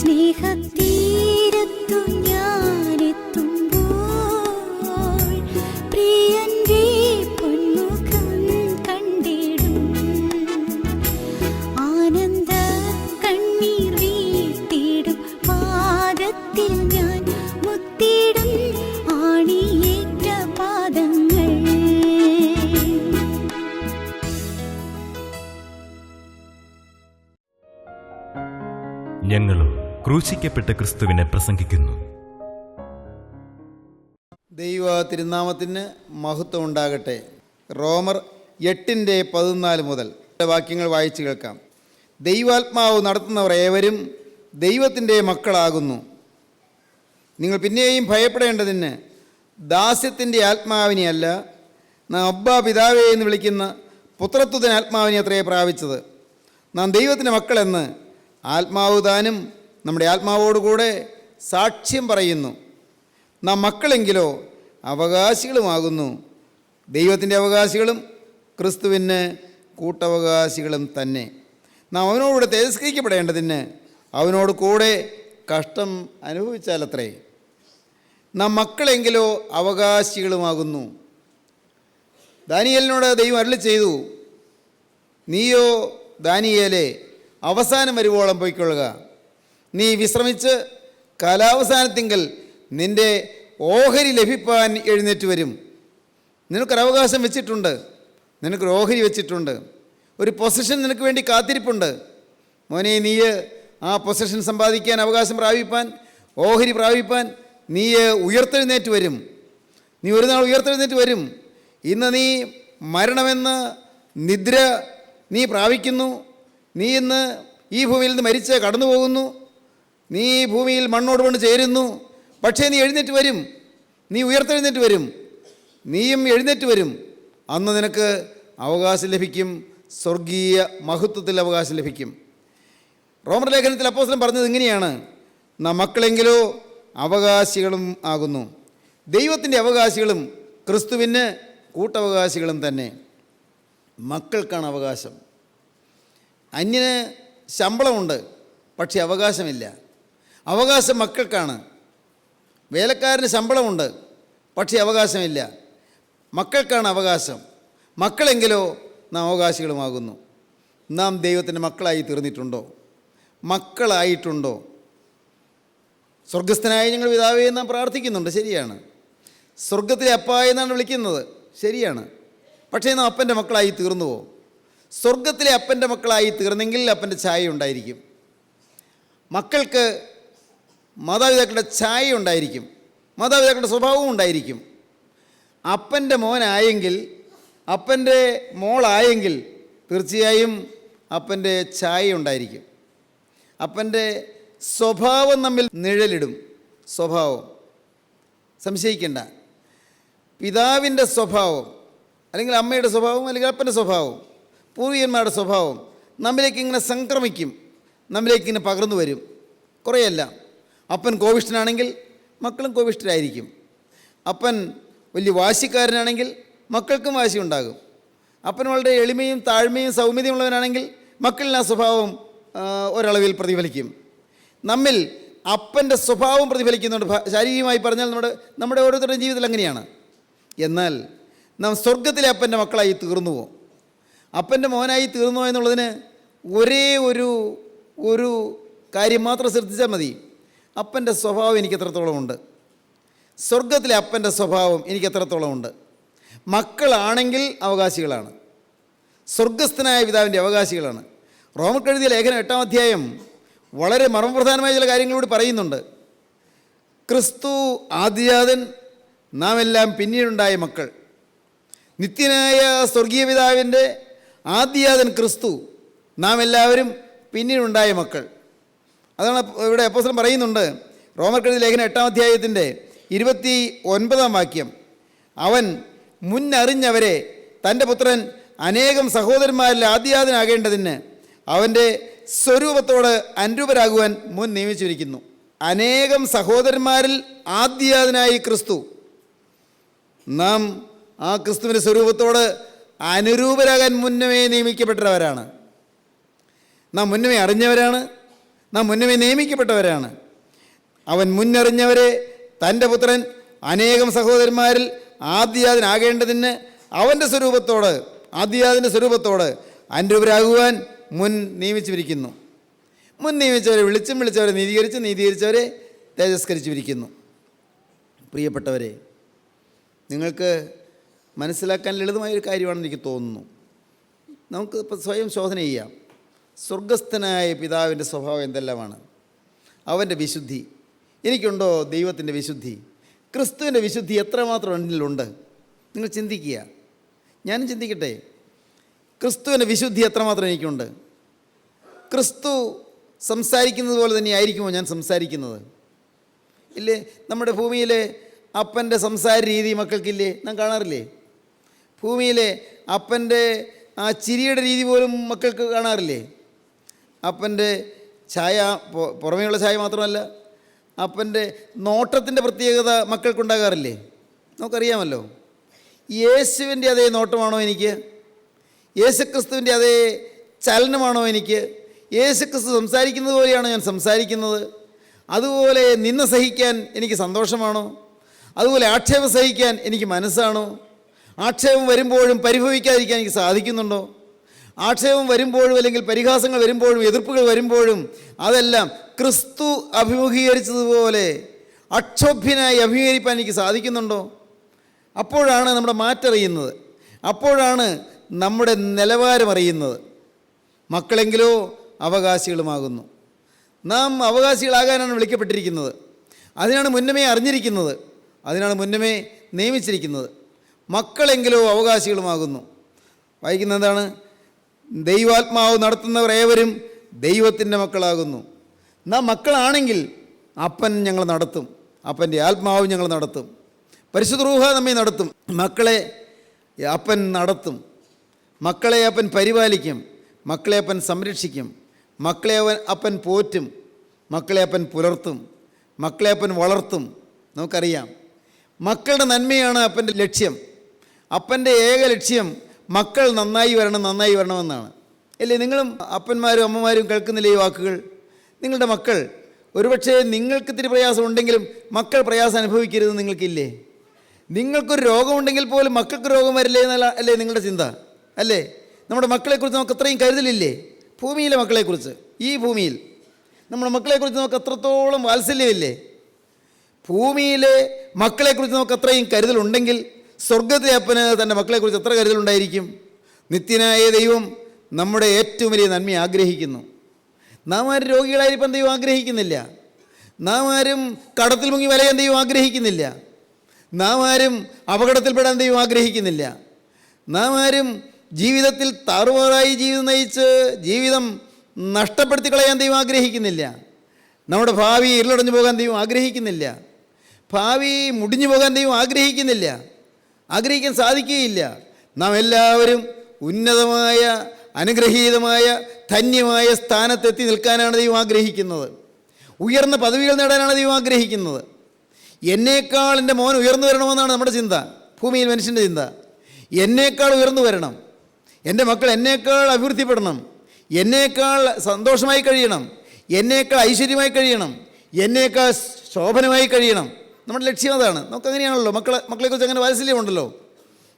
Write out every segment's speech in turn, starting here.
സ്നേഹത്തീരത്തു ഞാനെത്തുമ്പോൾ പ്രിയന്റെ പൊന്മുഖം കണ്ടിടും. ആനന്ദ കണ്ണീർ വീഴ്ത്തിടും പാദത്തിൽ ഞാൻ മുത്തിടും ആണിയേറ്റ പാദങ്ങൾ. ഞങ്ങളും ക്രൂശിക്കപ്പെട്ട ക്രിസ്തുവിനെ പ്രസംഗിക്കുന്നു. ദൈവ തിരുനാമത്തിന് മഹത്വം ഉണ്ടാകട്ടെ. റോമർ 8:14 മുതൽ വാക്യങ്ങൾ വായിച്ചു കേൾക്കാം. ദൈവാത്മാവ് നടത്തുന്നവർ ഏവരും ദൈവത്തിൻ്റെ മക്കളാകുന്നു. നിങ്ങൾ പിന്നെയും ഭയപ്പെടേണ്ടതിന് ദാസ്യത്തിൻ്റെ ആത്മാവിനെ അല്ല, നാം അബ്ബാ പിതാവേ എന്ന് വിളിക്കുന്ന പുത്രത്വത്തിന് ആത്മാവിനെ അത്രേ പ്രാപിച്ചത്. നാം ദൈവത്തിൻ്റെ മക്കളെന്ന് ആത്മാവ് താനും നമ്മുടെ ആത്മാവോടുകൂടെ സാക്ഷ്യം പറയുന്നു. നാം മക്കളെങ്കിലോ അവകാശികളുമാകുന്നു, ദൈവത്തിൻ്റെ അവകാശികളും ക്രിസ്തുവിന് കൂട്ടവകാശികളും തന്നെ. നാം അവനോടുകൂടെ തിരസ്കരിക്കപ്പെടേണ്ടതിന് അവനോട് കൂടെ കഷ്ടം അനുഭവിച്ചാലത്രേ. നാം മക്കളെങ്കിലോ അവകാശികളുമാകുന്നു. ദാനിയേലിനോട് ദൈവം അരുളി ചെയ്തു, നീയോ ദാനിയേലേ അവസാനം വരുവോളം പോയിക്കൊള്ളുക. നീ വിശ്രമിച്ച് കാലാവസാനത്തിങ്കൽ നിൻ്റെ ഓഹരി ലഭിപ്പാൻ എഴുന്നേറ്റ് വരും. നിനക്കൊരവകാശം വെച്ചിട്ടുണ്ട്, നിനക്കൊരു ഓഹരി വെച്ചിട്ടുണ്ട്, ഒരു പൊസിഷൻ നിനക്ക് വേണ്ടി കാത്തിരിപ്പുണ്ട്. മോനെ, നീ ആ പൊസിഷൻ സമ്പാദിക്കാൻ, അവകാശം പ്രാപിപ്പാൻ, ഓഹരി പ്രാപിപ്പാൻ നീ ഉയർത്തെഴുന്നേറ്റ് വരും. നീ ഒരു നാൾ ഉയർത്തെഴുന്നേറ്റ് വരും. ഇന്ന് നീ മരണമെന്ന നിദ്ര നീ പ്രാപിക്കുന്നു. നീ ഇന്ന് ഈ ഭൂമിയിൽ നിന്ന് മരിച്ച് കടന്നു പോകുന്നു. നീ ഈ ഭൂമിയിൽ മണ്ണോട് കൊണ്ട് ചേരുന്നു. പക്ഷേ നീ എഴുന്നേറ്റ് വരും, നീ ഉയർത്തെഴുന്നേറ്റ് വരും, നീയും എഴുന്നേറ്റ് വരും. അന്ന് നിനക്ക് അവകാശം ലഭിക്കും, സ്വർഗീയ മഹത്വത്തിൽ അവകാശം ലഭിക്കും. റോമർ ലേഖനത്തിൽ അപ്പോസ്തലൻ പറഞ്ഞത് ഇങ്ങനെയാണ്, നാം മക്കളെങ്കിലോ അവകാശികളും ആകുന്നു. ദൈവത്തിൻ്റെ അവകാശികളും ക്രിസ്തുവിന് കൂട്ടവകാശികളും തന്നെ. മക്കൾക്കാണ് അവകാശം. അന്യന് ശമ്പളമുണ്ട്, പക്ഷേ അവകാശമില്ല. അവകാശം മക്കൾക്കാണ്. വേലക്കാരന് ശമ്പളമുണ്ട്, പക്ഷേ അവകാശമില്ല. മക്കൾക്കാണ് അവകാശം. മക്കളെങ്കിലോ നാം അവകാശികളുമാകുന്നു. നാം ദൈവത്തിൻ്റെ മക്കളായി തീർന്നിട്ടുണ്ടോ? മക്കളായിട്ടുണ്ടോ? സ്വർഗസ്ഥനായ ഞങ്ങൾ പിതാവേ നാം പ്രാർത്ഥിക്കുന്നുണ്ട്, ശരിയാണ്. സ്വർഗത്തിലെ അപ്പ എന്നാണ് വിളിക്കുന്നത്, ശരിയാണ്. പക്ഷേ നാം അപ്പൻ്റെ മക്കളായി തീർന്നുവോ? സ്വർഗത്തിലെ അപ്പൻ്റെ മക്കളായി തീർന്നെങ്കിൽ അപ്പൻ്റെ ഛായ ഉണ്ടായിരിക്കും. മക്കൾക്ക് മാതാപിതാക്കളുടെ ഛായ ഉണ്ടായിരിക്കും, മാതാപിതാക്കളുടെ സ്വഭാവവും ഉണ്ടായിരിക്കും. അപ്പൻ്റെ മോനായെങ്കിൽ, അപ്പൻ്റെ മോളായെങ്കിൽ തീർച്ചയായും അപ്പൻ്റെ ഛായ ഉണ്ടായിരിക്കും. അപ്പൻ്റെ സ്വഭാവം നമ്മിൽ നിഴലിടും. സ്വഭാവം സംശയിക്കേണ്ട. പിതാവിൻ്റെ സ്വഭാവം അല്ലെങ്കിൽ അമ്മയുടെ സ്വഭാവം അല്ലെങ്കിൽ അപ്പൻ്റെ സ്വഭാവം, പൂർവികന്മാരുടെ സ്വഭാവം നമ്മിലേക്ക് ഇങ്ങനെ സംക്രമിക്കും, നമ്മിലേക്ക് ഇങ്ങനെ പകർന്നു വരും. കുറേയല്ല. അപ്പൻ കോപിഷ്ഠനാണെങ്കിൽ മക്കളും കോപിഷ്ഠരായിരിക്കും. അപ്പൻ വലിയ വാശിക്കാരനാണെങ്കിൽ മക്കൾക്കും വാശി ഉണ്ടാകും. അപ്പൻ വളരെ എളിമയും താഴ്മയും സൗമ്യതയുള്ളവനാണെങ്കിൽ മക്കളിൽ ആ സ്വഭാവം ഒരളവിൽ പ്രതിഫലിക്കും. നമ്മിൽ അപ്പൻ്റെ സ്വഭാവം പ്രതിഫലിക്കുന്നുണ്ട്. ശാരീരികമായി പറഞ്ഞാൽ നമ്മുടെ ഓരോരുത്തരുടെയും ജീവിതത്തിൽ അങ്ങനെയാണ്. എന്നാൽ നാം സ്വർഗത്തിലെ അപ്പൻ്റെ മക്കളായി തീർന്നുവോ? അപ്പൻ്റെ മോനായി തീർന്നുവോ എന്നുള്ളതിന് ഒരേ ഒരു കാര്യം മാത്രം ശ്രദ്ധിച്ചാൽ മതി. അപ്പൻ്റെ സ്വഭാവം എനിക്ക് എത്രത്തോളം ഉണ്ട്, സ്വർഗത്തിലെ അപ്പൻ്റെ സ്വഭാവം എനിക്ക് എത്രത്തോളം ഉണ്ട്. മക്കളാണെങ്കിൽ അവകാശികളാണ്, സ്വർഗസ്ഥനായ പിതാവിൻ്റെ അവകാശികളാണ്. റോമർക്കെഴുതിയ ലേഖനം 8-ാം അധ്യായം വളരെ മർമ്മപ്രധാനമായ ചില കാര്യങ്ങളോട് പറയുന്നുണ്ട്. ക്രിസ്തു ആദ്യജാതൻ, നാം എല്ലാം പിന്നീടുണ്ടായ മക്കൾ. നിത്യനായ സ്വർഗീയ പിതാവിൻ്റെ ആദ്യജാതൻ ക്രിസ്തു, നാം എല്ലാവരും പിന്നീടുണ്ടായ മക്കൾ. അതാണ് ഇവിടെ അപ്പോസ്തലൻ പറയുന്നുണ്ട്. റോമർക്കെഴുതിയ ലേഖനം 8-ാം അധ്യായത്തിൻ്റെ 29-ാം വാക്യം, അവൻ മുന്നറിഞ്ഞവരെ തൻ്റെ പുത്രൻ അനേകം സഹോദരന്മാരിൽ ആദ്യജാതനാകേണ്ടതിന് അവൻ്റെ സ്വരൂപത്തോട് അനുരൂപരാകുവാൻ മുൻ നിയമിച്ചിരിക്കുന്നു. അനേകം സഹോദരന്മാരിൽ ആദ്യജാതനായി ക്രിസ്തു. നാം ആ ക്രിസ്തുവിൻ്റെ സ്വരൂപത്തോട് അനുരൂപരാകാൻ മുന്നമേ നിയമിക്കപ്പെട്ടവരാണ്. നാം മുന്നമേ അറിഞ്ഞവരാണ്, നാം മുന്നമേ നിയമിക്കപ്പെട്ടവരാണ്. അവൻ മുന്നറിഞ്ഞവരെ തൻ്റെ പുത്രൻ അനേകം സഹോദരന്മാരിൽ ആദ്യജാതനാകേണ്ടതിന് അവൻ്റെ സ്വരൂപത്തോട്, ആദ്യജാതൻ്റെ സ്വരൂപത്തോട് അനുരൂപരാകുവാൻ മുൻ നിയമിച്ചിരിക്കുന്നു. മുൻ നിയമിച്ചവരെ വിളിച്ചവരെ നീതീകരിച്ചവരെ തേജസ്കരിച്ചിരിക്കുന്നു. പ്രിയപ്പെട്ടവരെ, നിങ്ങൾക്ക് മനസ്സിലാക്കാൻ ലളിതമായൊരു കാര്യമാണെന്ന് എനിക്ക് തോന്നുന്നു. നമുക്ക് ഇപ്പോൾ സ്വയം ശോധന ചെയ്യാം. സ്വർഗസ്ഥനായ പിതാവിൻ്റെ സ്വഭാവം എന്തെല്ലാമാണ്? അവൻ്റെ വിശുദ്ധി. എനിക്കുണ്ടോ ദൈവത്തിൻ്റെ വിശുദ്ധി? ക്രിസ്തുവിൻ്റെ വിശുദ്ധി എത്രമാത്രം എന്നിലുണ്ട്? നിങ്ങൾ ചിന്തിക്കുക. ഞാനും ചിന്തിക്കട്ടെ. ക്രിസ്തുവിൻ്റെ വിശുദ്ധി എത്രമാത്രം എനിക്കുണ്ട്? ക്രിസ്തു സംസാരിക്കുന്നത് പോലെ തന്നെ ആയിരിക്കുമോ ഞാൻ സംസാരിക്കുന്നത്? ഇല്ലേ? നമ്മുടെ ഭൂമിയിലെ അപ്പൻ്റെ സംസാര രീതി മക്കൾക്കില്ലേ? നാം കാണാറില്ലേ? ഭൂമിയിലെ അപ്പൻ്റെ ആ ചിരിയുടെ രീതി പോലും മക്കൾക്ക് കാണാറില്ലേ? അപ്പൻ്റെ ഛായ, പുറമേയുള്ള ഛായ മാത്രമല്ല, അപ്പൻ്റെ നോട്ടത്തിൻ്റെ പ്രത്യേകത മക്കൾക്കുണ്ടാകാറില്ലേ? നമുക്കറിയാമല്ലോ. യേശുവിൻ്റെ അതേ നോട്ടമാണോ എനിക്ക്? യേശുക്രിസ്തുവിൻ്റെ അതേ ചലനമാണോ എനിക്ക്? യേശുക്രിസ്തു സംസാരിക്കുന്നത് പോലെയാണോ ഞാൻ സംസാരിക്കുന്നത്? അതുപോലെ നിന്ന സഹിക്കാൻ എനിക്ക് സന്തോഷമാണോ? അതുപോലെ ആക്ഷേപം സഹിക്കാൻ എനിക്ക് മനസ്സാണോ? ആക്ഷേപം വരുമ്പോഴും പരിഭവിക്കാതിരിക്കാൻ എനിക്ക് സാധിക്കുന്നുണ്ടോ? ആക്ഷേപം വരുമ്പോഴും അല്ലെങ്കിൽ പരിഹാസങ്ങൾ വരുമ്പോഴും എതിർപ്പുകൾ വരുമ്പോഴും അതെല്ലാം ക്രിസ്തു അഭിമുഖീകരിച്ചതുപോലെ അക്ഷോഭ്യനായി അഭിമുഖീകരിക്കാൻ എനിക്ക് സാധിക്കുന്നുണ്ടോ? അപ്പോഴാണ് നമ്മുടെ മാറ്ററിയുന്നത്. അപ്പോഴാണ് നമ്മുടെ നിലവാരം അറിയുന്നത്. മക്കളെങ്കിലോ അവകാശികളുമാകുന്നു. നാം അവകാശികളാകാനാണ് വിളിക്കപ്പെട്ടിരിക്കുന്നത്. അതിനാണ് മുന്നമേ അറിഞ്ഞിരിക്കുന്നത്. അതിനാണ് മുന്നമേ നിയമിച്ചിരിക്കുന്നത്. മക്കളെങ്കിലോ അവകാശികളുമാകുന്നു. വായിക്കുന്നത് എന്താണ്? ദൈവാത്മാവ് നടത്തുന്നവർ ഏവരും ദൈവത്തിൻ്റെ മക്കളാകുന്നു. നാം മക്കളാണെങ്കിൽ അപ്പൻ ഞങ്ങൾ നടത്തും, അപ്പൻ്റെ ആത്മാവ് ഞങ്ങൾ നടത്തും, പരിശുദ്ധ റൂഹ നമ്മെ നടത്തും. മക്കളെ അപ്പൻ നടത്തും, മക്കളെ അപ്പൻ പരിപാലിക്കും, മക്കളെ അപ്പൻ സംരക്ഷിക്കും, മക്കളെ അപ്പൻ പോറ്റും, മക്കളെ അപ്പൻ പുലർത്തും, മക്കളെ അപ്പൻ വളർത്തും. നമുക്കറിയാം, മക്കളുടെ നന്മയാണ് അപ്പൻ്റെ ലക്ഷ്യം. അപ്പൻ്റെ ഏക ലക്ഷ്യം മക്കൾ നന്നായി വരണമെന്നാണ്. അല്ലേ? നിങ്ങളും അപ്പന്മാരും അമ്മമാരും കേൾക്കുന്നില്ലേ ഈ വാക്കുകൾ? നിങ്ങളുടെ മക്കൾ, ഒരുപക്ഷെ നിങ്ങൾക്ക് ഇത്തിരി പ്രയാസം ഉണ്ടെങ്കിലും മക്കൾ പ്രയാസം അനുഭവിക്കരുതെന്ന് നിങ്ങൾക്കില്ലേ? നിങ്ങൾക്കൊരു രോഗമുണ്ടെങ്കിൽ പോലും മക്കൾക്ക് രോഗം വരില്ലേ എന്നല്ല അല്ലേ നിങ്ങളുടെ ചിന്ത? അല്ലേ? നമ്മുടെ മക്കളെക്കുറിച്ച് നമുക്ക് അത്രയും കരുതലില്ലേ? ഭൂമിയിലെ മക്കളെക്കുറിച്ച്, ഈ ഭൂമിയിൽ നമ്മുടെ മക്കളെക്കുറിച്ച് നമുക്ക് അത്രത്തോളം വാത്സല്യമില്ലേ? ഭൂമിയിലെ മക്കളെക്കുറിച്ച് നമുക്ക് അത്രയും കരുതലുണ്ടെങ്കിൽ സ്വർഗത്തിലെ അപ്പന് തൻ്റെ മക്കളെക്കുറിച്ച് എത്ര കരുതലുണ്ടായിരിക്കും? നിത്യനായ ദൈവം നമ്മുടെ ഏറ്റവും വലിയ നന്മ ആഗ്രഹിക്കുന്നു. നാം ആരും രോഗികളായിരിക്കാൻ ദൈവം ആഗ്രഹിക്കുന്നില്ല. നാം ആരും കടത്തിൽ മുങ്ങി വലയാൻ ദൈവം ആഗ്രഹിക്കുന്നില്ല. നാം ആരും അപകടത്തിൽപ്പെടാൻ ദൈവം ആഗ്രഹിക്കുന്നില്ല. നാം ആരും ജീവിതത്തിൽ താറുമാറായി ജീവിതം നയിച്ച് ജീവിതം നഷ്ടപ്പെടുത്തി കളയാൻ ദൈവം ആഗ്രഹിക്കുന്നില്ല. നമ്മുടെ ഭാവി ഇരുളടഞ്ഞു പോകാൻ ദൈവം ആഗ്രഹിക്കുന്നില്ല. ഭാവി മുടിഞ്ഞു പോകാൻ ദൈവം ആഗ്രഹിക്കുന്നില്ല. ആഗ്രഹിക്കാൻ സാധിക്കുകയില്ല. നാം എല്ലാവരും ഉന്നതമായ, അനുഗ്രഹീതമായ, ധന്യമായ സ്ഥാനത്തെത്തി നിൽക്കാനാണ് ദൈവം ആഗ്രഹിക്കുന്നത്. ഉയർന്ന പദവികൾ നേടാനാണ് ദൈവം ആഗ്രഹിക്കുന്നത്. എന്നേക്കാൾ എൻ്റെ മോൻ ഉയർന്നു വരണമെന്നാണ് നമ്മുടെ ചിന്ത, ഭൂമിയിൽ മനുഷ്യൻ്റെ ചിന്ത. എന്നേക്കാൾ ഉയർന്നു വരണം, എൻ്റെ മക്കൾ എന്നേക്കാൾ അഭിവൃദ്ധിപ്പെടണം, എന്നേക്കാൾ സന്തോഷമായി കഴിയണം, എന്നേക്കാൾ ഐശ്വര്യമായി കഴിയണം, എന്നേക്കാൾ ശോഭനമായി കഴിയണം. നമ്മുടെ ലക്ഷ്യം അതാണ്. നമുക്കങ്ങനെയാണല്ലോ, മക്കളെക്കുറിച്ച് അങ്ങനെ വാത്സല്യമുണ്ടല്ലോ.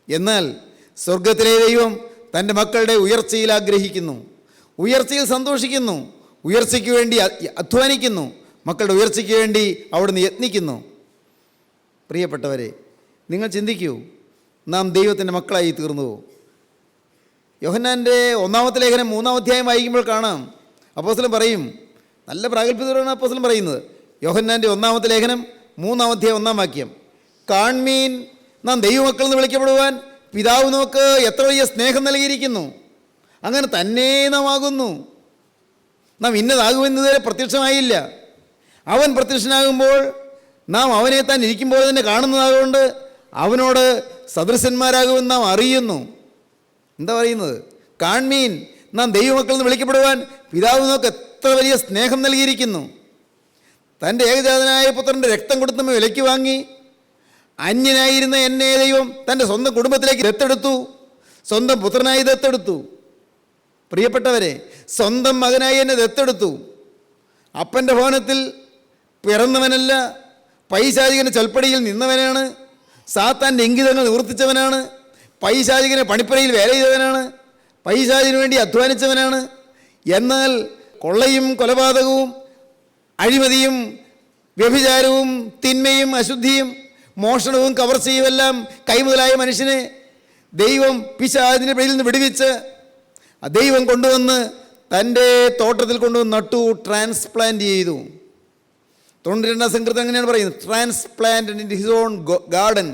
എന്നാൽ സ്വർഗത്തിലെ ദൈവം തൻ്റെ മക്കളുടെ ഉയർച്ചയിൽ ആഗ്രഹിക്കുന്നു, ഉയർച്ചയിൽ സന്തോഷിക്കുന്നു, ഉയർച്ചയ്ക്ക് വേണ്ടി അധ്വാനിക്കുന്നു, മക്കളുടെ ഉയർച്ചയ്ക്ക് വേണ്ടി അവിടുന്ന് യത്നിക്കുന്നു. പ്രിയപ്പെട്ടവരെ, നിങ്ങൾ ചിന്തിക്കൂ, നാം ദൈവത്തിൻ്റെ മക്കളായി തീർന്നുവോ? യോഹന്നാൻ്റെ 1-ാമത്തെ ലേഖനം 3-ാം അധ്യായം വായിക്കുമ്പോൾ കാണാം, അപ്പോസ്തലൻ പറയും, നല്ല പ്രാഗൽഭ്യത്തോടാണ് അപ്പോസ്തലൻ പറയുന്നത്. യോഹന്നാൻ്റെ 1-ാമത്തെ ലേഖനം 3-ാം അധ്യായം 1-ാം വാക്യം, കാൺമീൻ, നാം ദൈവമക്കൾ എന്ന് വിളിക്കപ്പെടുവാൻ പിതാവ് നമുക്ക് എത്ര വലിയ സ്നേഹം നൽകിയിരിക്കുന്നു, അങ്ങനെ തന്നെ നാം ആകുന്നു. നാം ഇന്നതാകുമെന്നതുവരെ പ്രത്യക്ഷമായില്ല. അവൻ പ്രത്യക്ഷനാകുമ്പോൾ നാം അവനെ താൻ ഇരിക്കുമ്പോൾ തന്നെ കാണുന്നതാകൊണ്ട് അവനോട് സദൃശന്മാരാകുമെന്ന് നാം അറിയുന്നു. എന്താ പറയുന്നത്? കാൺമീൻ, നാം ദൈവമക്കൾ എന്ന് വിളിക്കപ്പെടുവാൻ പിതാവ് നമുക്ക് എത്ര വലിയ സ്നേഹം നൽകിയിരിക്കുന്നു. തൻ്റെ ഏകജാതനായ പുത്രൻ്റെ രക്തം കൊടുത്ത് നമ്മെ വിലയ്ക്ക് വാങ്ങി. അന്യനായിരുന്ന എന്നെ ദൈവം തൻ്റെ സ്വന്തം കുടുംബത്തിലേക്ക് ദത്തെടുത്തു, സ്വന്തം പുത്രനായി ദത്തെടുത്തു. പ്രിയപ്പെട്ടവരെ, സ്വന്തം മകനായി എന്നെ ദത്തെടുത്തു. അപ്പൻ്റെ ഭവനത്തിൽ പിറന്നവനല്ല, പൈശാചികൻ്റെ ചൊൽപ്പടിയിൽ നിന്നവനാണ്, സാത്താൻ്റെ ഇംഗിതങ്ങൾ നിവർത്തിച്ചവനാണ്, പൈശാചികനെ പണിപ്പുരയിൽ വേല ചെയ്തവനാണ്, പൈശാചിന് വേണ്ടി അധ്വാനിച്ചവനാണ്. എന്നാൽ കൊള്ളയും കൊലപാതകവും അഴിമതിയും വ്യഭിചാരവും തിന്മയും അശുദ്ധിയും മോഷണവും കവർച്ചയുമെല്ലാം കൈമുതലായ മനുഷ്യനെ ദൈവം പിശാചിൻ്റെ പിടിയിൽ നിന്ന് വിടുവിച്ച് ദൈവം കൊണ്ടുവന്ന് തൻ്റെ തോട്ടത്തിൽ കൊണ്ടുവന്ന് നട്ടു, ട്രാൻസ്പ്ലാന്റ് ചെയ്തു. 92 സങ്കീർത്തനം അങ്ങനെയാണ് പറയുന്നത്, transplant in his own garden.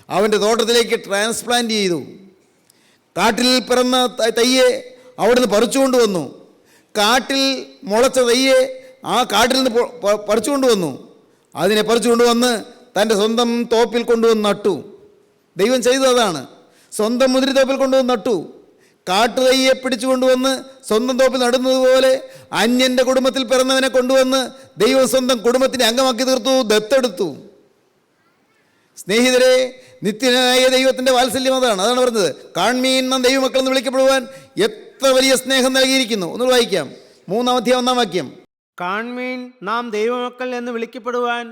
അവൻ്റെ തോട്ടത്തിലേക്ക് ട്രാൻസ്പ്ലാന്റ് ചെയ്തു. കാട്ടിൽ പിറന്ന തയ്യെ അവിടുന്ന് പറിച്ചുകൊണ്ട് വന്നു. കാട്ടിൽ മുളച്ച തയ്യെ ആ കാട്ടിൽ നിന്ന് പറിച്ചുകൊണ്ട് വന്നു. അതിനെ പറിച്ചുകൊണ്ട് വന്ന് തൻ്റെ സ്വന്തം തോപ്പിൽ കൊണ്ടുവന്ന് നട്ടു. ദൈവം ചെയ്തതാണ്. സ്വന്തം മുതിരിത്തോപ്പിൽ കൊണ്ടുവന്ന് നട്ടു. കാട്ടുതയ്യെ പിടിച്ചു കൊണ്ടുവന്ന് സ്വന്തം തോപ്പിൽ നടുന്നത് പോലെ അന്യൻ്റെ കുടുംബത്തിൽ പിറന്നവനെ കൊണ്ടുവന്ന് ദൈവം സ്വന്തം കുടുംബത്തിനെ അംഗമാക്കി തീർത്തു, ദത്തെടുത്തു. സ്നേഹിതരെ, നിത്യനായ ദൈവത്തിൻ്റെ വാത്സല്യം അതാണ്. പറഞ്ഞത്, കാൺമീൻ നാം ദൈവമക്കൾ എന്ന് വിളിക്കപ്പെടുവാൻ എത്ര വലിയ സ്നേഹം നൽകിയിരിക്കുന്നു. ഒന്ന് വായിക്കാം, 3-ാം അധ്യായം 1-ാം വാക്യം. കാൺമീൻ നാം ദൈവമക്കൾ എന്ന് വിളിക്കപ്പെടുവാൻ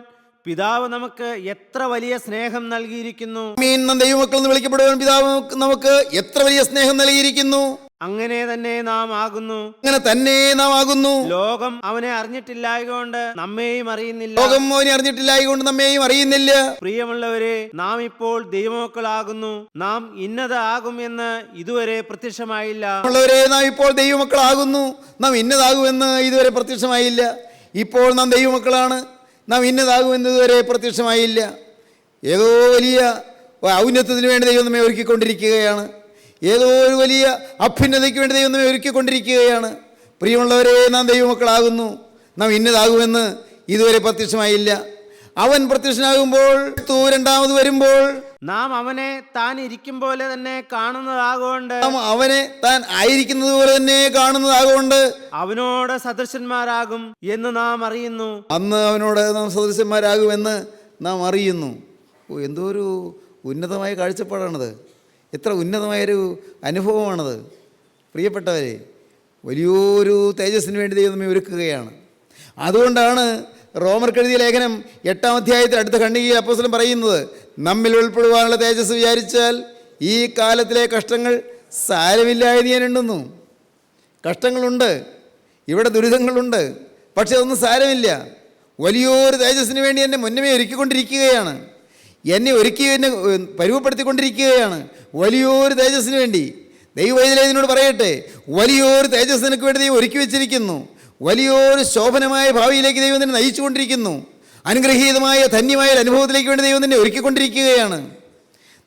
പിതാവ് നമുക്ക് എത്ര വലിയ സ്നേഹം നൽകിയിരിക്കുന്നു. നാം ദൈവമക്കൾ എന്ന് വിളിക്കപ്പെടുവാൻ പിതാവ് നമുക്ക് എത്ര വലിയ സ്നേഹം നൽകിയിരിക്കുന്നു. അങ്ങനെ തന്നെ നാം ആകുന്നു. അങ്ങനെ തന്നെ നാം ആകുന്നു. ലോകം അവനെ അറിഞ്ഞിട്ടില്ലായകൊണ്ട് നമ്മെയും അറിയുന്നില്ല. ലോകം അവനെ അറിഞ്ഞിട്ടില്ലായകൊണ്ട് നമ്മെയും അറിയുന്നില്ല. പ്രിയമുള്ളവരെ, നാം ഇപ്പോൾ ദൈവമക്കളാകുന്നു. നാം ഇന്നത് ആകും എന്ന് ഇതുവരെ പ്രത്യക്ഷമായില്ല. നാം ഇപ്പോൾ ദൈവമക്കളാകുന്നു. നാം ഇന്നതാകുമെന്ന് ഇതുവരെ പ്രത്യക്ഷമായില്ല. ഇപ്പോൾ നാം ദൈവമക്കളാണ്. നാം ഇന്നതാകുമെന്ന് ഇതുവരെ പ്രത്യക്ഷമായില്ല. ഏതോ വലിയ ഔന്നത്യത്തിന് വേണ്ടി ദൈവം നമ്മെ ഒരുക്കിക്കൊണ്ടിരിക്കുകയാണ്. ഏതോ ഒരു വലിയ അഭ്യുന്നതയ്ക്ക് വേണ്ടി ദൈവം നമ്മെ ഒരുക്കിക്കൊണ്ടിരിക്കുകയാണ്. പ്രിയമുള്ളവരെ, നാം ദൈവമക്കളാകുന്നു. നാം ഇന്നതാകുമെന്ന് ഇതുവരെ പ്രത്യക്ഷമായില്ല. അവൻ പ്രത്യക്ഷനാകുമ്പോൾ, രണ്ടാമത് വരുമ്പോൾ, നാം അവനെ താൻ ഇരിക്കും പോലെ തന്നെ കാണുന്നതാകൊണ്ട്, അവനെ താൻ ആയിരിക്കുന്നത് പോലെ തന്നെ കാണുന്നതാകൊണ്ട് അവനോട് സദൃശന്മാരാകും എന്ന് നാം അറിയുന്നു. അന്ന് അവനോട് നാം സദൃശന്മാരാകുമെന്ന് നാം അറിയുന്നു. എന്തോ ഒരു ഉന്നതമായ കാഴ്ചപ്പാടാണത്. എത്ര ഉന്നതമായൊരു അനുഭവമാണത്. പ്രിയപ്പെട്ടവരെ, വലിയൊരു തേജസ്സിന് വേണ്ടി ദൈവം നമ്മെ ഒരുക്കുകയാണ്. അതുകൊണ്ടാണ് റോമർക്കെഴുതിയ ലേഖനം 8-ാം അധ്യായത്തിൽ അടുത്ത ഖണ്ഡികയിൽ അപ്പോസ്തലൻ പറയുന്നത്, നമ്മിൽ ഉൾപ്പെടുവാനുള്ള തേജസ് വിചാരിച്ചാൽ ഈ കാലത്തിലെ കഷ്ടങ്ങൾ സാരമില്ല എന്ന് ഞാൻ എണ്ണുന്നു. കഷ്ടങ്ങളുണ്ട്, ഇവിടെ ദുരിതങ്ങളുണ്ട്, പക്ഷെ അതൊന്നും സാരമില്ല. വലിയൊരു തേജസ്സിന് വേണ്ടി എന്നെ മുന്നമേ ഒരുക്കിക്കൊണ്ടിരിക്കുകയാണ്. എന്നെ ഒരുക്കി, എന്നെ പരുവപ്പെടുത്തിക്കൊണ്ടിരിക്കുകയാണ് വലിയൊരു തേജസ്സിന് വേണ്ടി. ദൈവവൈദ്യനോട് പറയട്ടെ, വലിയൊരു തേജസ്സിനൊക്കെ വേണ്ടി ദൈവം ഒരുക്കി വെച്ചിരിക്കുന്നു. വലിയൊരു ശോഭനമായ ഭാവിയിലേക്ക് ദൈവം തന്നെ നയിച്ചുകൊണ്ടിരിക്കുന്നു. അനുഗ്രഹീതമായ ധന്യമായ ഒരു അനുഭവത്തിലേക്ക് വേണ്ടി ദൈവം തന്നെ ഒരുക്കിക്കൊണ്ടിരിക്കുകയാണ്.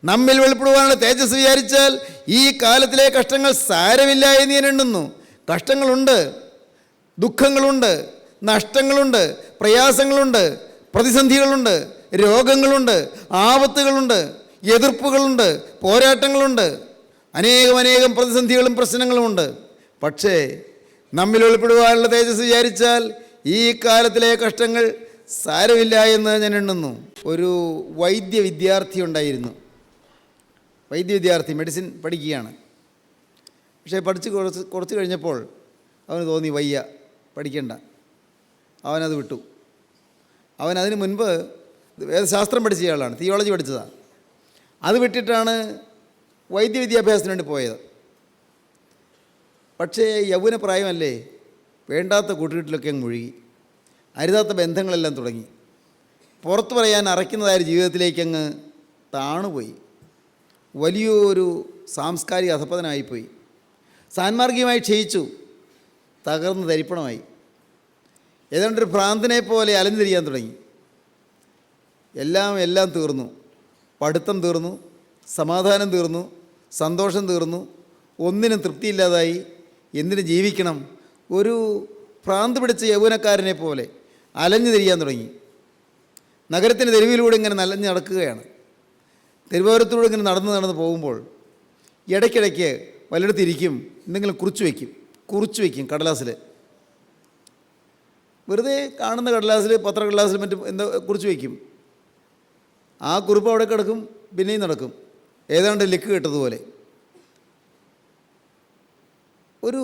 നമ്മിൽ വെളിപ്പെടുവാനുള്ള തേജസ് വിചാരിച്ചാൽ ഈ കാലത്തിലെ കഷ്ടങ്ങൾ സാരമില്ല എന്ന് ഞാൻ എണ്ണുന്നു. കഷ്ടങ്ങളുണ്ട്, ദുഃഖങ്ങളുണ്ട്, നഷ്ടങ്ങളുണ്ട്, പ്രയാസങ്ങളുണ്ട്, പ്രതിസന്ധികളുണ്ട്, രോഗങ്ങളുണ്ട്, ആപത്തുകളുണ്ട്, എതിർപ്പുകളുണ്ട്, പോരാട്ടങ്ങളുണ്ട്, അനേകം പ്രതിസന്ധികളും പ്രശ്നങ്ങളുമുണ്ട്. പക്ഷേ നമ്മിൽ ഉൾപ്പെടുവാനുള്ള തേജസ് വിചാരിച്ചാൽ ഈ കാലത്തിലെ കഷ്ടങ്ങൾ സാരമില്ല എന്ന് ഞാൻ എണ്ണുന്നു. ഒരു വിദ്യാർത്ഥി ഉണ്ടായിരുന്നു. വിദ്യാർത്ഥി മെഡിസിൻ പഠിക്കുകയാണ്. പക്ഷേ പഠിച്ച് കുറച്ച് കഴിഞ്ഞപ്പോൾ അവന് തോന്നി വയ്യ, പഠിക്കണ്ട. അവനത് വിട്ടു. അവനതിന് മുൻപ് വേദശാസ്ത്രം പഠിച്ച ആളാണ്, തിയോളജി പഠിച്ചതാണ്. അത് വിട്ടിട്ടാണ് വിദ്യാഭ്യാസത്തിന് വേണ്ടി പോയത്. പക്ഷേ യൗവനപ്രായമല്ലേ, വേണ്ടാത്ത കൂട്ടുകെട്ടിലൊക്കെ അങ്ങ് മുഴുകി, അരുതാത്ത ബന്ധങ്ങളെല്ലാം തുടങ്ങി, പുറത്തു പറയാൻ അറയ്ക്കുന്നതായ ജീവിതത്തിലേക്ക് അങ്ങ് താണുപോയി. വലിയൊരു സാംസ്കാരിക അധപ്പതനായിപ്പോയി. സാൻമാർഗികമായി ക്ഷയിച്ചു, തകർന്ന് തരിപ്പണമായി. ഏതാണ്ടൊരു ഭ്രാന്തനെ പോലെ അലഞ്ഞു തിരിയാൻ തുടങ്ങി. എല്ലാം തീർന്നു. പഠിത്തം തീർന്നു, സമാധാനം തീർന്നു, സന്തോഷം തീർന്നു, ഒന്നിനും തൃപ്തിയില്ലാതായി. എന്തിനു ജീവിക്കണം? ഒരു ഭ്രാന്ത് പിടിച്ച യൗവനക്കാരനെ പോലെ അലഞ്ഞു തിരിയാൻ തുടങ്ങി. നഗരത്തിൻ്റെ തെരുവിലൂടെ ഇങ്ങനെ നലഞ്ഞ് നടക്കുകയാണ്. തെരുവോരത്തൂടെ ഇങ്ങനെ നടന്ന് പോകുമ്പോൾ ഇടയ്ക്കിടയ്ക്ക് വല്ലയിടത്തിരിക്കും, എന്തെങ്കിലും കുറിച്ച് വയ്ക്കും കടലാസിൽ. വെറുതെ കാണുന്ന കടലാസിൽ, പത്രക്കടലാസിൽ മറ്റും എന്താ കുറിച്ച് വയ്ക്കും. ആ കുറിപ്പ് അവിടെ കിടക്കും, പിന്നെയും നടക്കും, ഏതാണ്ട് ലിക്ക് കിട്ടതുപോലെ. ഒരു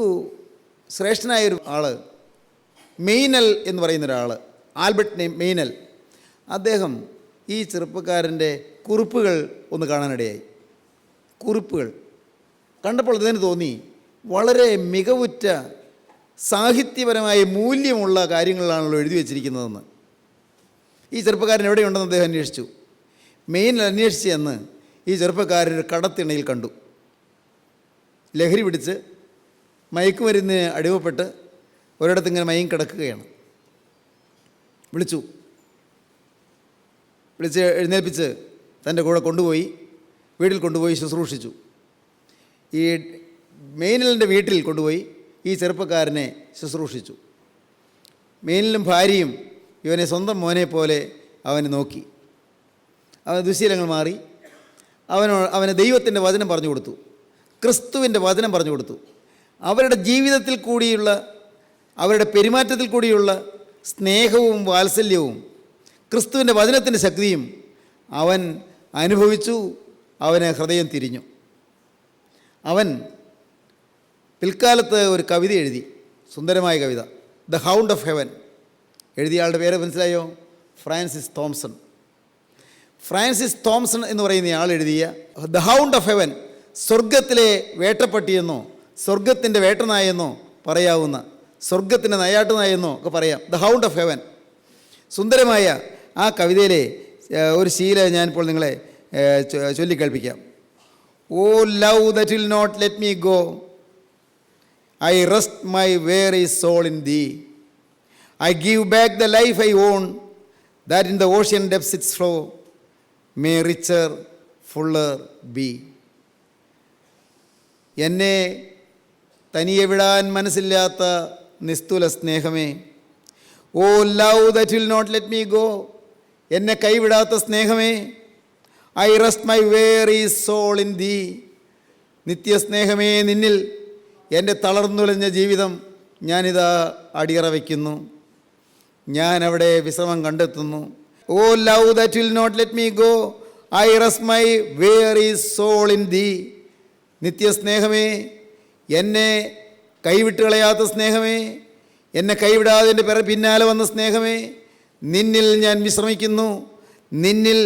ശ്രേഷ്ഠനായൊരു ആൾ മെയ്നൽ എന്ന് പറയുന്ന ഒരാൾ, ആൽബർട്ട് മെയ്നൽ, അദ്ദേഹം ഈ ചെറുപ്പക്കാരൻ്റെ കുറിപ്പുകൾ ഒന്ന് കാണാനിടയായി. കുറിപ്പുകൾ കണ്ടപ്പോൾ അതിന് തോന്നി വളരെ മികവുറ്റ സാഹിത്യപരമായ മൂല്യമുള്ള കാര്യങ്ങളാണല്ലോ എഴുതി വച്ചിരിക്കുന്നതെന്ന്. ഈ ചെറുപ്പക്കാരൻ എവിടെയുണ്ടെന്ന് അദ്ദേഹം അന്വേഷിച്ചു. മെയ്നൽ അന്വേഷിച്ച് എന്ന് ഈ ചെറുപ്പക്കാരൻ ഒരു കടത്തിണയിൽ കണ്ടു. ലഹരി പിടിച്ച് മയക്കുമരുന്നിന് അടിമപ്പെട്ട് ഒരിടത്ത് ഇങ്ങനെ മയം കിടക്കുകയാണ്. വിളിച്ച് എഴുന്നേൽപ്പിച്ച് തൻ്റെ കൂടെ കൊണ്ടുപോയി വീട്ടിൽ കൊണ്ടുപോയി ശുശ്രൂഷിച്ചു. ഈ മെയ്നലിൻ്റെ വീട്ടിൽ കൊണ്ടുപോയി ഈ ചെറുപ്പക്കാരനെ ശുശ്രൂഷിച്ചു. മെയ്നലും ഭാര്യയും ഇവനെ സ്വന്തം മോനെ പോലെ അവനെ നോക്കി. അവന് ദുശ്ശീലങ്ങൾ മാറി. അവന് ദൈവത്തിൻ്റെ വചനം പറഞ്ഞു കൊടുത്തു, ക്രിസ്തുവിൻ്റെ വചനം പറഞ്ഞു കൊടുത്തു. അവരുടെ ജീവിതത്തിൽ കൂടിയുള്ള, അവരുടെ പെരുമാറ്റത്തിൽ കൂടിയുള്ള സ്നേഹവും വാത്സല്യവും ക്രിസ്തുവിൻ്റെ വചനത്തിൻ്റെ ശക്തിയും അവൻ അനുഭവിച്ചു. അവന് ഹൃദയം തിരിഞ്ഞു. അവൻ പിൽക്കാലത്ത് ഒരു കവിത എഴുതി, സുന്ദരമായ കവിത, ദ ഹൗണ്ട് ഓഫ് ഹെവൻ. എഴുതിയ ആളുടെ പേര് മനസ്സിലായോ? Francis Thomson. ഫ്രാൻസിസ് തോംസൺ എന്ന് പറയുന്ന ആൾ എഴുതിയ ദ ഹൗണ്ട് ഓഫ് ഹെവൻ, സ്വർഗത്തിലെ വേട്ടപ്പട്ടിയെന്നോ സ്വർഗത്തിൻ്റെ വേട്ടനായെന്നോ പറയാവുന്ന, സ്വർഗത്തിൻ്റെ നയാട്ടുനായെന്നോ ഒക്കെ പറയാം. The hound of heaven. സുന്ദരമായ ആ കവിതയിലെ ഒരു ശീല ഞാനിപ്പോൾ നിങ്ങളെ ചൊല്ലിക്കേൾപ്പിക്കാം. O love that will not let me go, I rest my weary soul in thee. I give back the life I own, that in the ocean depths its flow may richer, fuller be. എന്നെ തനിയെ വിടാൻ മനസ്സില്ലാത്ത നിസ്തുല സ്നേഹമേ, O love that will not let me go, എന്നെ കൈവിടാത്ത സ്നേഹമേ, I rest my weary soul in thee, നിത്യസ്നേഹമേ നിന്നിൽ എൻ്റെ തളർന്നുലഞ്ഞ ജീവിതം ഞാനിതാ അടിയറ വയ്ക്കുന്നു, ഞാൻ അവിടെ വിശ്രമം കണ്ടെത്തുന്നു. O love that will not let me go, I rest my weary soul in thee, നിത്യസ്നേഹമേ, എന്നെ കൈവിട്ട് കളയാത്ത സ്നേഹമേ, എന്നെ കൈവിടാതെ എൻ്റെ പിന്നാലെ വന്ന സ്നേഹമേ, നിന്നിൽ ഞാൻ വിശ്രമിക്കുന്നു, നിന്നിൽ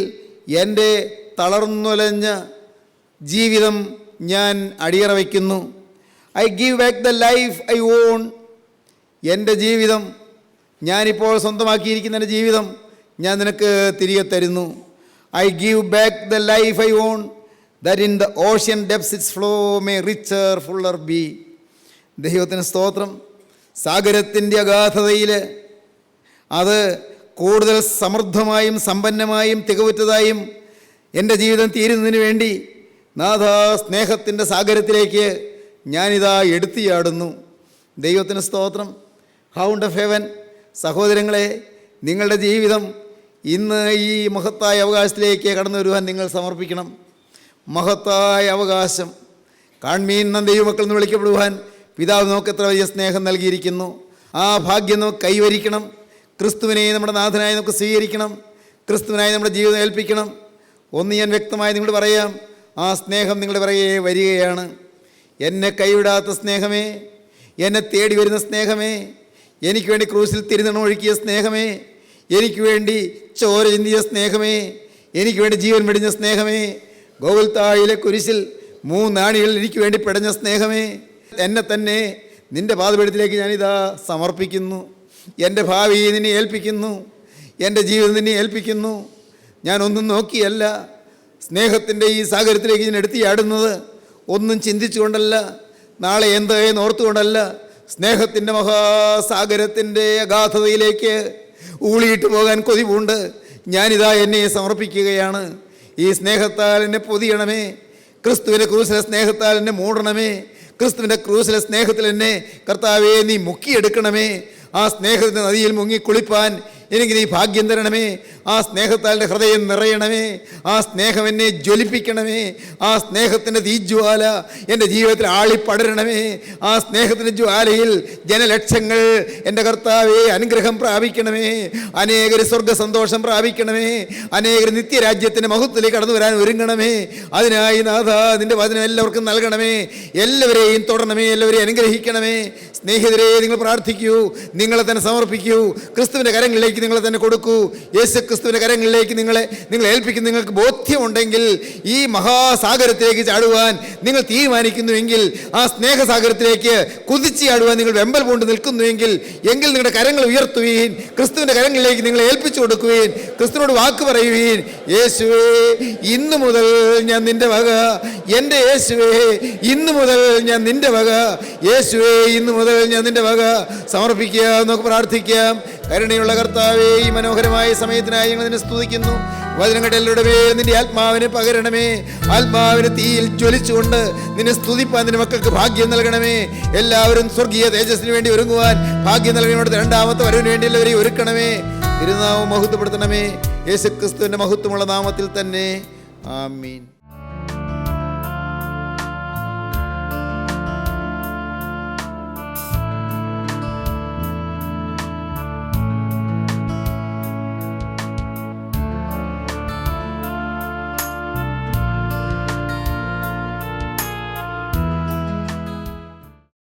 എൻ്റെ തളർന്നുലഞ്ഞ ജീവിതം ഞാൻ അടിയറ വയ്ക്കുന്നു. I give back the life I on, എൻ്റെ ജീവിതം, ഞാനിപ്പോൾ സ്വന്തമാക്കിയിരിക്കുന്ന എൻ്റെ ജീവിതം ഞാൻ നിനക്ക് തിരികെ തരുന്നു. I give back the life I on, that in the ocean debts it's flow may richer Fuller B. ദൈവത്തിന് സ്തോത്രം. സാഗരത്തിൻ്റെ അഗാധതയിൽ അത് കൂടുതൽ സമൃദ്ധമായും സമ്പന്നമായും തികവുറ്റതായും എൻ്റെ ജീവിതം തീരുന്നതിന് വേണ്ടി നാഥാ സ്നേഹത്തിൻ്റെ സാഗരത്തിലേക്ക് ഞാനിതാ എടുത്തിയാടുന്നു. ദൈവത്തിന് സ്തോത്രം. Hound of heaven. സഹോദരങ്ങളെ, നിങ്ങളുടെ ജീവിതം ഇന്ന് ഈ മഹത്തായ അവകാശത്തിലേക്ക് കടന്നു വരുവാൻ നിങ്ങൾ സമർപ്പിക്കണം. മഹത്തായ അവകാശം. കാൺമീൻ നാം ദൈവമക്കൾ എന്ന് വിളിക്കപ്പെടുവാൻ പിതാവ് നമുക്ക് എത്ര വലിയ സ്നേഹം നൽകിയിരിക്കുന്നു. ആ ഭാഗ്യം നമുക്ക് കൈവരിക്കണം. ക്രിസ്തുവിനെ നമ്മുടെ നാഥനായി നമുക്ക് സ്വീകരിക്കണം. ക്രിസ്തുവിനായി നമ്മുടെ ജീവിതം ഏൽപ്പിക്കണം. ഒന്ന് ഞാൻ വ്യക്തമായി നിങ്ങളോട് പറയാം, ആ സ്നേഹം നിങ്ങളുടെ പിറകെ വരികയാണ്. എന്നെ കൈവിടാത്ത സ്നേഹമേ, എന്നെ തേടി വരുന്ന സ്നേഹമേ, എനിക്ക് വേണ്ടി ക്രൂസിൽ തിരുനണം ഒഴുക്കിയ സ്നേഹമേ, എനിക്ക് വേണ്ടി ചോര ചിന്തിയ സ്നേഹമേ, എനിക്ക് വേണ്ടി ജീവൻ വെടിഞ്ഞ സ്നേഹമേ, ഗോകുൽത്തായിലെ കുരിശിൽ 3 ആണികളിൽ എനിക്ക് വേണ്ടി പെടഞ്ഞ സ്നേഹമേ, എന്നെ തന്നെ നിൻ്റെ പാദപീഠത്തിലേക്ക് ഞാനിതാ സമർപ്പിക്കുന്നു. എൻ്റെ ഭാവി നിന്നെ ഏൽപ്പിക്കുന്നു, എൻ്റെ ജീവിതം നിന്നെ ഏൽപ്പിക്കുന്നു. ഞാനൊന്നും നോക്കിയല്ല സ്നേഹത്തിൻ്റെ ഈ സാഗരത്തിലേക്ക് ഞാൻ എടുത്തിയാടുന്നത്. ഒന്നും ചിന്തിച്ചുകൊണ്ടല്ല, നാളെ എന്തെന്ന് ഓർത്തുകൊണ്ടല്ല, സ്നേഹത്തിൻ്റെ മഹാസാഗരത്തിൻ്റെ അഗാധതയിലേക്ക് ഊളിയിട്ട് പോകാൻ കൊതിവുണ്ട്. ഞാനിതാ എന്നെ സമർപ്പിക്കുകയാണ്. ഈ സ്നേഹത്താൽ എന്നെ പൊതിയണമേ. ക്രിസ്തുവിൻ്റെ ക്രൂസിലെ സ്നേഹത്താൽ എന്നെ മൂടണമേ. ക്രിസ്തുവിൻ്റെ ക്രൂസിലെ സ്നേഹത്തിൽ എന്നെ കർത്താവേ നീ മുക്കിയെടുക്കണമേ. ആ സ്നേഹത്തിൻ്റെ നദിയിൽ മുങ്ങി കുളിപ്പാൻ എനിക്ക് നീ ഭാഗ്യം തരണമേ. ആ ആ സ്നേഹത്താൽ എൻ്റെ ഹൃദയം നിറയണമേ. ആ സ്നേഹം എന്നെ ജ്വലിപ്പിക്കണമേ. ആ സ്നേഹത്തിൻ്റെ തീജ്വാല എൻ്റെ ജീവിതത്തിൽ ആളിപ്പടരണമേ. ആ സ്നേഹത്തിൻ്റെ ജ്വാലയിൽ ജനലക്ഷങ്ങൾ എൻ്റെ കർത്താവേ അനുഗ്രഹം പ്രാപിക്കണമേ. അനേകർ സ്വർഗ സന്തോഷം പ്രാപിക്കണമേ. അനേകർ നിത്യരാജ്യത്തിൻ്റെ മഹത്വത്തിലേക്ക് കടന്നു വരാൻ ഒരുങ്ങണമേ. അതിനായി നാഥ നിൻ്റെ വചനം എല്ലാവർക്കും നൽകണമേ. എല്ലാവരെയും തുടരണമേ, എല്ലാവരെയും അനുഗ്രഹിക്കണമേ. സ്നേഹിതരെ, നിങ്ങൾ പ്രാർത്ഥിക്കൂ, നിങ്ങളെ തന്നെ സമർപ്പിക്കൂ, ക്രിസ്തുവിൻ്റെ കരങ്ങളിലേക്ക് നിങ്ങളെ തന്നെ കൊടുക്കൂ. യേശു ക്രിസ്തുവിൻ്റെ കരങ്ങളിലേക്ക് നിങ്ങളെ ഏൽപ്പിക്കുന്ന നിങ്ങൾക്ക് ബോധ്യമുണ്ടെങ്കിൽ, ഈ മഹാസാഗരത്തിലേക്ക് ചാടുവാൻ നിങ്ങൾ തീരുമാനിക്കുന്നുവെങ്കിൽ, ആ സ്നേഹസാഗരത്തിലേക്ക് കുതിച്ച് ചാടുവാൻ നിങ്ങൾ വെമ്പൽ കൊണ്ട് നിൽക്കുന്നുവെങ്കിൽ, എങ്കിൽ നിങ്ങളുടെ കരങ്ങൾ ഉയർത്തുവീൻ, ക്രിസ്തുവിൻ്റെ കരങ്ങളിലേക്ക് നിങ്ങളെ ഏൽപ്പിച്ചു കൊടുക്കുവീൻ, ക്രിസ്തുവിനോട് വാക്ക് പറയുവീൻ. യേശുവേ, ഇന്നു മുതൽ ഞാൻ നിന്റെ വക. എൻ്റെ യേശുവേ, ഇന്നു മുതൽ ഞാൻ നിന്റെ വക. യേശുവേ, ഇന്നു മുതൽ ഞാൻ നിന്റെ വക. സമർപ്പിക്കാം, നമുക്ക് പ്രാർത്ഥിക്കാം. കരുണയുള്ള കർത്താവേ, ഈ മനോഹരമായ സമയത്തിനായി ഞങ്ങൾ നിന്നെ സ്തുതിക്കുന്നു. വചനം കേട്ട എല്ലാവരുടെ പേരിൽ നിന്റെ ആത്മാവിനെ പകരണമേ. ആത്മാവിനെ തീയിൽ ജ്വലിച്ചുകൊണ്ട് നിന്നെ സ്തുതിപ്പാൻ നിന്റെ മക്കൾക്ക് ഭാഗ്യം നൽകണമേ. എല്ലാവരും സ്വർഗീയ തേജസ്സിന് വേണ്ടി ഒരുങ്ങുവാൻ ഭാഗ്യം നൽകണമേ. രണ്ടാമത്തെ വരവിന് വേണ്ടി എല്ലാവരെയും ഒരുക്കണമേ. തിരുനാമം മഹത്വപ്പെടുത്തണമേ. യേശുക്രിസ്തുവിൻ്റെ മഹത്വമുള്ള നാമത്തിൽ തന്നെ. ആമീൻ.